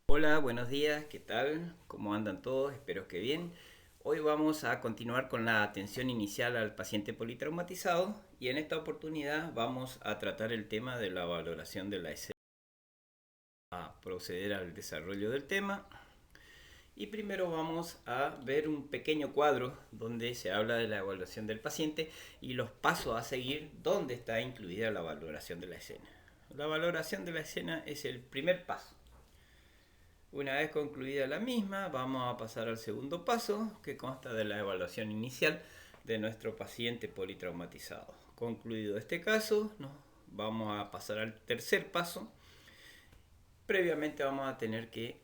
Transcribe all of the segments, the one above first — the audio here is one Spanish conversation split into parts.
Hola, buenos días, ¿qué tal? ¿Cómo andan todos? Espero que bien. Hoy vamos a continuar con la atención inicial al paciente politraumatizado y en esta oportunidad vamos a tratar el tema de la valoración de la escena. A proceder al desarrollo del tema y primero vamos a ver un pequeño cuadro donde se habla de la evaluación del paciente y los pasos a seguir donde está incluida la valoración de la escena. La valoración de la escena es el primer paso. Una vez concluida la misma, vamos a pasar al segundo paso, que consta de la evaluación inicial de nuestro paciente politraumatizado. Concluido este caso, vamos a pasar al tercer paso. Previamente vamos a tener que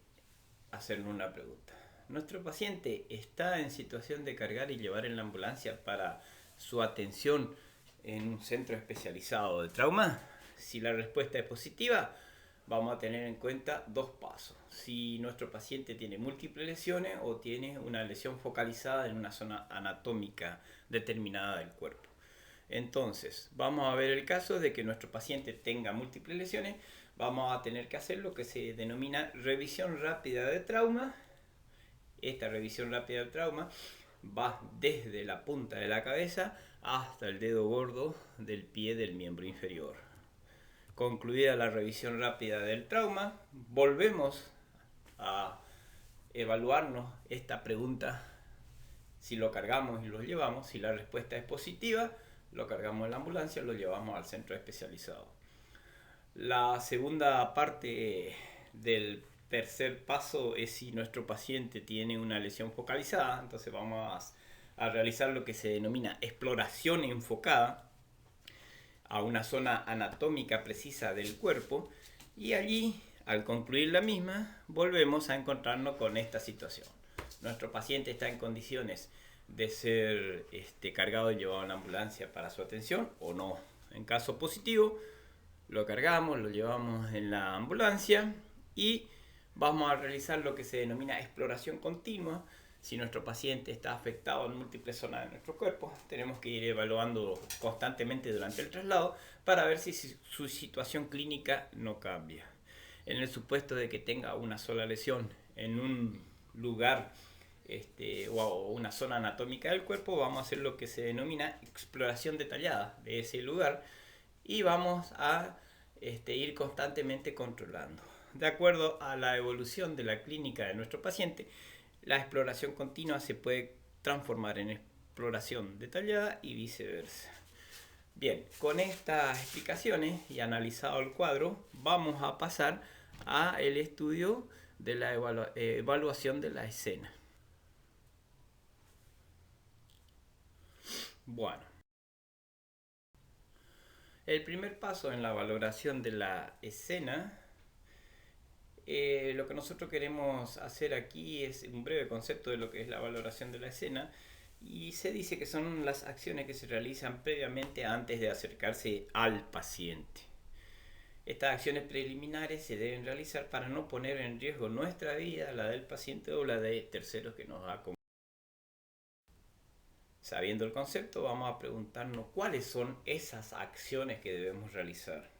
hacerle una pregunta. ¿Nuestro paciente está en situación de cargar y llevar en la ambulancia para su atención en un centro especializado de trauma? Si la respuesta es positiva, vamos a tener en cuenta dos pasos. Si nuestro paciente tiene múltiples lesiones o tiene una lesión focalizada en una zona anatómica determinada del cuerpo. Entonces, vamos a ver el caso de que nuestro paciente tenga múltiples lesiones. Vamos a tener que hacer lo que se denomina revisión rápida de trauma. Esta revisión rápida del trauma va desde la punta de la cabeza hasta el dedo gordo del pie del miembro inferior. Concluida la revisión rápida del trauma, volvemos a evaluarnos esta pregunta. Si lo cargamos y lo llevamos, si la respuesta es positiva, lo cargamos en la ambulancia y lo llevamos al centro especializado. La segunda parte del tercer paso es si nuestro paciente tiene una lesión focalizada. Entonces vamos a realizar lo que se denomina exploración enfocada a una zona anatómica precisa del cuerpo y allí, al concluir la misma, volvemos a encontrarnos con esta situación. Nuestro paciente está en condiciones de ser cargado y llevado a una ambulancia para su atención o no. En caso positivo, lo cargamos, lo llevamos en la ambulancia y vamos a realizar lo que se denomina exploración continua. Si nuestro paciente está afectado en múltiples zonas de nuestro cuerpo, tenemos que ir evaluando constantemente durante el traslado para ver si su situación clínica no cambia. En el supuesto de que tenga una sola lesión en un lugar o una zona anatómica del cuerpo, vamos a hacer lo que se denomina exploración detallada de ese lugar y vamos a ir constantemente controlando. De acuerdo a la evolución de la clínica de nuestro paciente, la exploración continua se puede transformar en exploración detallada y viceversa. Bien, con estas explicaciones y analizado el cuadro, vamos a pasar a el estudio de la evaluación de la escena. Bueno, el primer paso en la valoración de la escena, lo que nosotros queremos hacer aquí es un breve concepto de lo que es la valoración de la escena y se dice que son las acciones que se realizan previamente antes de acercarse al paciente. Estas acciones preliminares se deben realizar para no poner en riesgo nuestra vida, la del paciente o la de terceros que nos acompañan. Sabiendo el concepto, vamos a preguntarnos cuáles son esas acciones que debemos realizar.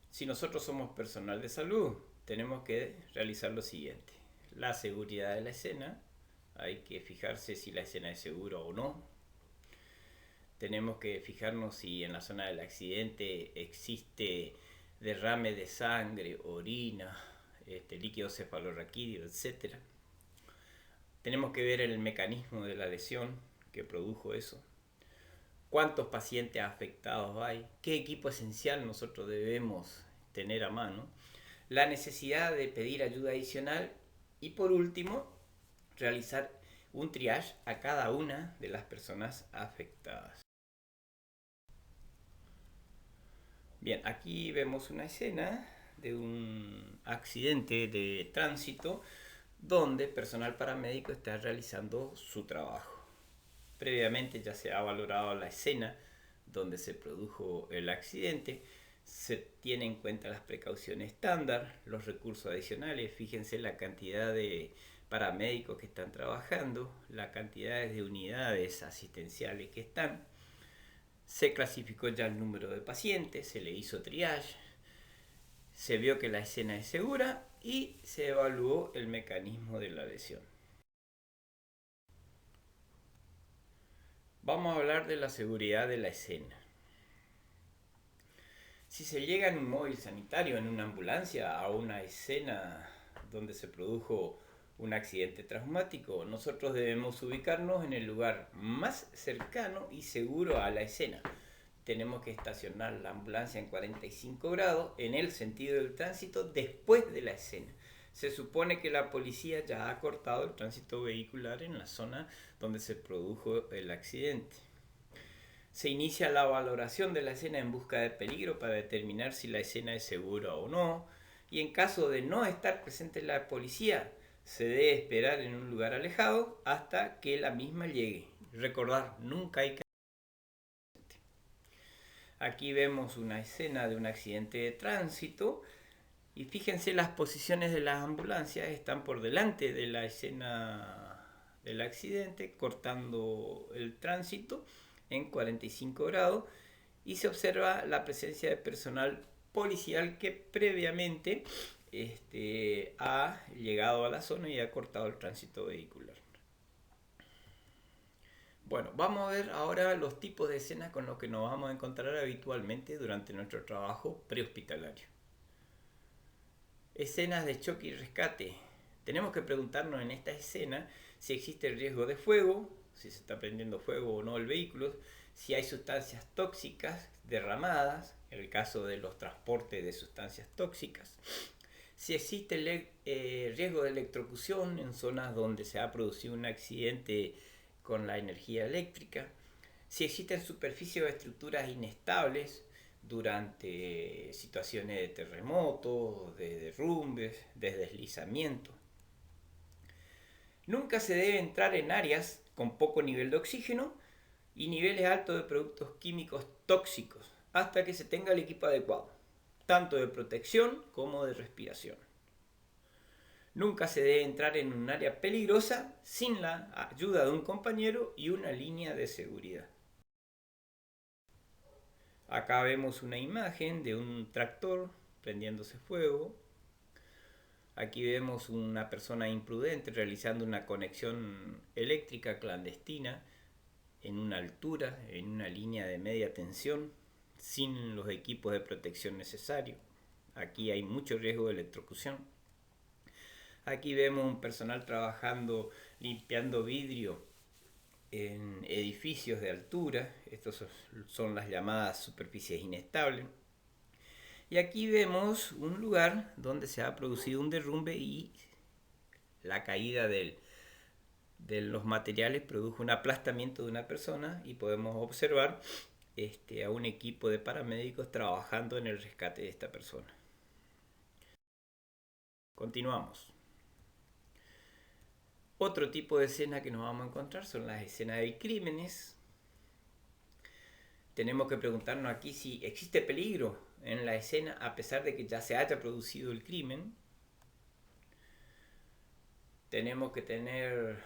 Si nosotros somos personal de salud, tenemos que realizar lo siguiente. La seguridad de la escena, hay que fijarse si la escena es segura o no. Tenemos que fijarnos si en la zona del accidente existe derrame de sangre, orina, líquido cefalorraquídeo, etc. Tenemos que ver el mecanismo de la lesión que produjo eso. ¿Cuántos pacientes afectados hay? ¿Qué equipo esencial nosotros debemos tener a mano? La necesidad de pedir ayuda adicional y por último, realizar un triage a cada una de las personas afectadas. Bien, aquí vemos una escena de un accidente de tránsito donde personal paramédico está realizando su trabajo. Previamente ya se ha valorado la escena donde se produjo el accidente, se tienen en cuenta las precauciones estándar, los recursos adicionales, fíjense la cantidad de paramédicos que están trabajando, la cantidad de unidades asistenciales que están, se clasificó ya el número de pacientes, se le hizo triage, Se vio que la escena es segura y se evaluó el mecanismo de la lesión. Vamos a hablar de la seguridad de la escena. Si se llega en un móvil sanitario, en una ambulancia, a una escena donde se produjo un accidente traumático, nosotros debemos ubicarnos en el lugar más cercano y seguro a la escena. Tenemos que estacionar la ambulancia en 45 grados en el sentido del tránsito después de la escena. Se supone que la policía ya ha cortado el tránsito vehicular en la zona donde se produjo el accidente. Se inicia la valoración de la escena en busca de peligro para determinar si la escena es segura o no, y en caso de no estar presente la policía, se debe esperar en un lugar alejado hasta que la misma llegue. Recordar, nunca hay que... Aquí vemos una escena de un accidente de tránsito y fíjense, las posiciones de las ambulancias están por delante de la escena del accidente, cortando el tránsito en 45 grados, y se observa la presencia de personal policial que previamente ha llegado a la zona y ha cortado el tránsito vehicular. Bueno, vamos a ver ahora los tipos de escenas con los que nos vamos a encontrar habitualmente durante nuestro trabajo prehospitalario. Escenas de choque y rescate. Tenemos que preguntarnos en esta escena si existe riesgo de fuego, si se está prendiendo fuego o no el vehículo, si hay sustancias tóxicas derramadas, en el caso de los transportes de sustancias tóxicas, si existe riesgo de electrocución en zonas donde se ha producido un accidente con la energía eléctrica, si existen superficies o estructuras inestables durante situaciones de terremotos, de derrumbes, de deslizamiento. Nunca se debe entrar en áreas con poco nivel de oxígeno y niveles altos de productos químicos tóxicos hasta que se tenga el equipo adecuado, tanto de protección como de respiración. Nunca se debe entrar en un área peligrosa sin la ayuda de un compañero y una línea de seguridad. Acá vemos una imagen de un tractor prendiéndose fuego. Aquí vemos una persona imprudente realizando una conexión eléctrica clandestina en una altura, en una línea de media tensión, sin los equipos de protección necesarios. Aquí hay mucho riesgo de electrocución. Aquí vemos un personal trabajando limpiando vidrio en edificios de altura. Estos son las llamadas superficies inestables. Y aquí vemos un lugar donde se ha producido un derrumbe y la caída de los materiales produjo un aplastamiento de una persona, y podemos observar a un equipo de paramédicos trabajando en el rescate de esta persona. Continuamos. Otro tipo de escena que nos vamos a encontrar son las escenas de crímenes. Tenemos que preguntarnos aquí si existe peligro en la escena a pesar de que ya se haya producido el crimen. Tenemos que tener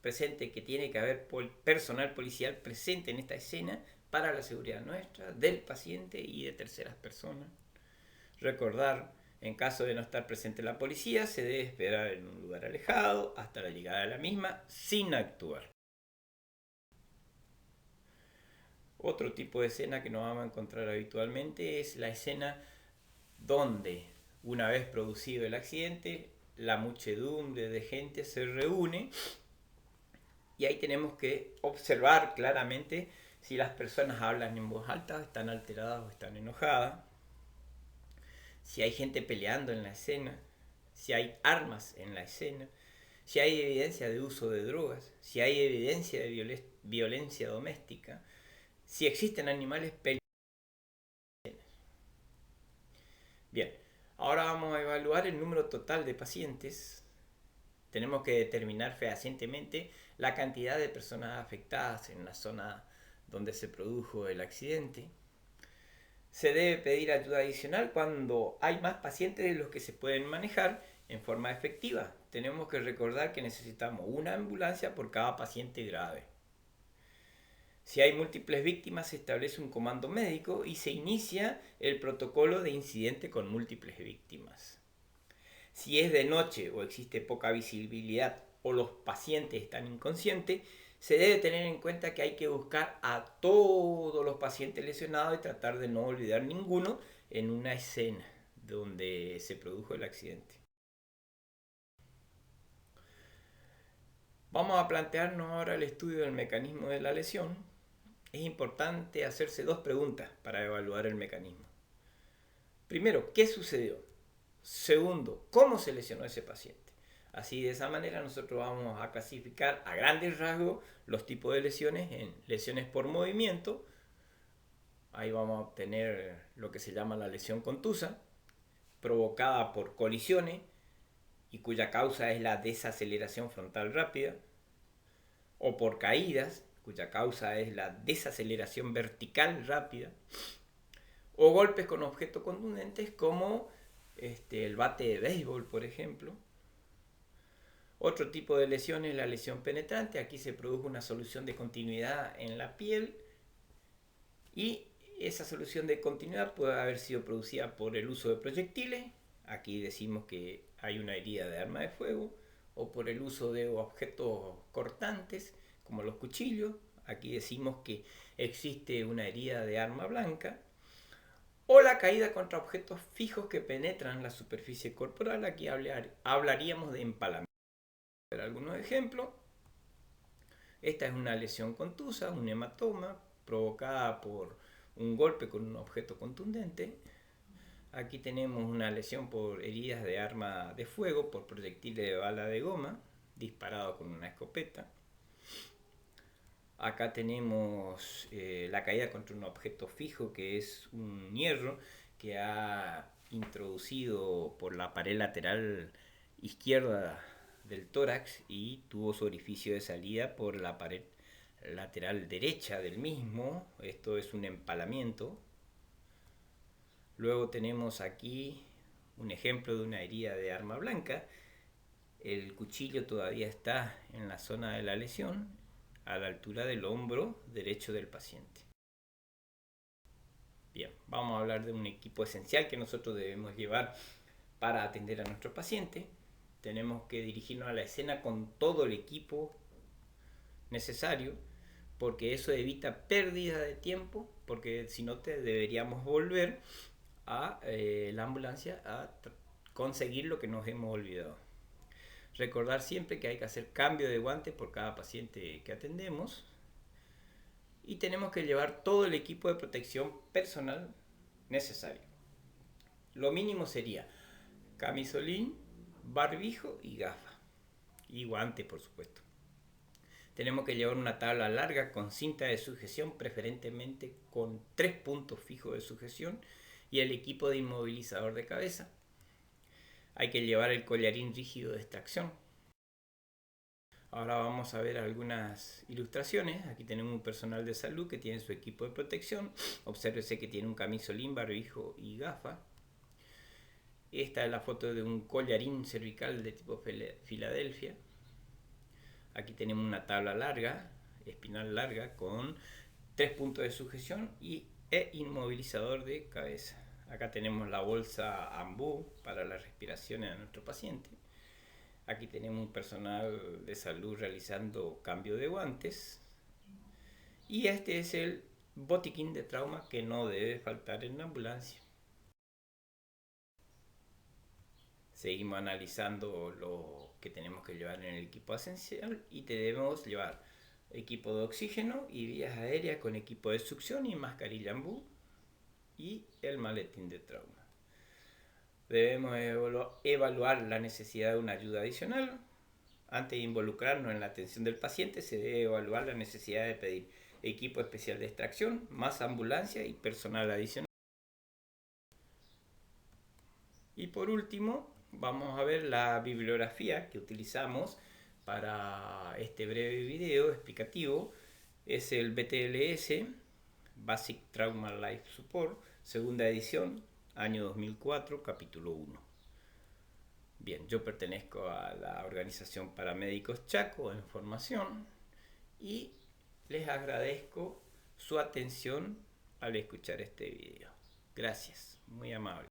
presente que tiene que haber personal policial presente en esta escena para la seguridad nuestra, del paciente y de terceras personas. Recordar, en caso de no estar presente la policía, se debe esperar en un lugar alejado hasta la llegada de la misma sin actuar. Otro tipo de escena que nos vamos a encontrar habitualmente es la escena donde, una vez producido el accidente, la muchedumbre de gente se reúne, y ahí tenemos que observar claramente si las personas hablan en voz alta, están alteradas o están enojadas, si hay gente peleando en la escena, si hay armas en la escena, si hay evidencia de uso de drogas, si hay evidencia de violencia doméstica, si existen animales peligrosos. Bien, ahora vamos a evaluar el número total de pacientes. Tenemos que determinar fehacientemente la cantidad de personas afectadas en la zona donde se produjo el accidente. Se debe pedir ayuda adicional cuando hay más pacientes de los que se pueden manejar en forma efectiva. Tenemos que recordar que necesitamos una ambulancia por cada paciente grave. Si hay múltiples víctimas, se establece un comando médico y se inicia el protocolo de incidente con múltiples víctimas. Si es de noche o existe poca visibilidad o los pacientes están inconscientes, se debe tener en cuenta que hay que buscar a todos los pacientes lesionados y tratar de no olvidar ninguno en una escena donde se produjo el accidente. Vamos a plantearnos ahora el estudio del mecanismo de la lesión. Es importante hacerse dos preguntas para evaluar el mecanismo. Primero, ¿qué sucedió? Segundo, ¿cómo se lesionó ese paciente? Así, de esa manera nosotros vamos a clasificar a grandes rasgos los tipos de lesiones en lesiones por movimiento. Ahí vamos a obtener lo que se llama la lesión contusa, provocada por colisiones y cuya causa es la desaceleración frontal rápida, o por caídas, cuya causa es la desaceleración vertical rápida, o golpes con objetos contundentes como el bate de béisbol, por ejemplo. Otro tipo de lesión es la lesión penetrante. Aquí se produjo una solución de continuidad en la piel y esa solución de continuidad puede haber sido producida por el uso de proyectiles. Aquí decimos que hay una herida de arma de fuego, o por el uso de objetos cortantes como los cuchillos. Aquí decimos que existe una herida de arma blanca, o la caída contra objetos fijos que penetran la superficie corporal. Aquí hablaríamos de empalamiento. Algunos ejemplos. Esta es una lesión contusa, un hematoma provocada por un golpe con un objeto contundente. Aquí tenemos una lesión por heridas de arma de fuego, por proyectiles de bala de goma disparado con una escopeta. Acá tenemos la caída contra un objeto fijo, que es un hierro que ha introducido por la pared lateral izquierda del tórax y tuvo su orificio de salida por la pared lateral derecha del mismo. Esto es un empalamiento. Luego tenemos aquí un ejemplo de una herida de arma blanca. El cuchillo todavía está en la zona de la lesión, a la altura del hombro derecho del paciente. Bien, vamos a hablar de un equipo esencial que nosotros debemos llevar para atender a nuestro paciente. Tenemos que dirigirnos a la escena con todo el equipo necesario, porque eso evita pérdida de tiempo, porque si no deberíamos volver a la ambulancia a conseguir lo que nos hemos olvidado. Recordar siempre que hay que hacer cambio de guantes por cada paciente que atendemos, y tenemos que llevar todo el equipo de protección personal necesario. Lo mínimo sería camisolín, barbijo y gafas, y guantes, por supuesto. Tenemos que llevar una tabla larga con cinta de sujeción, preferentemente con 3 puntos fijos de sujeción, y el equipo de inmovilizador de cabeza. Hay que llevar el collarín rígido de extracción. Ahora vamos a ver algunas ilustraciones. Aquí tenemos un personal de salud que tiene su equipo de protección. Obsérvese que tiene un camisolín, barbijo y gafas. Esta es la foto de un collarín cervical de tipo Filadelfia. Aquí tenemos una tabla larga, espinal larga, con 3 puntos de sujeción e inmovilizador de cabeza. Acá tenemos la bolsa ambú para la respiración de nuestro paciente. Aquí tenemos un personal de salud realizando cambio de guantes. Y este es el botiquín de trauma que no debe faltar en la ambulancia. Seguimos analizando lo que tenemos que llevar en el equipo esencial, y debemos llevar equipo de oxígeno y vías aéreas con equipo de succión y mascarilla ambú, y el maletín de trauma. Debemos evaluar la necesidad de una ayuda adicional. Antes de involucrarnos en la atención del paciente, se debe evaluar la necesidad de pedir equipo especial de extracción, más ambulancia y personal adicional. Y por último, vamos a ver la bibliografía que utilizamos para este breve video explicativo. Es el BTLS, Basic Trauma Life Support, segunda edición, año 2004, capítulo 1. Bien, yo pertenezco a la organización Paramédicos Chaco en formación, y les agradezco su atención al escuchar este video. Gracias, muy amable.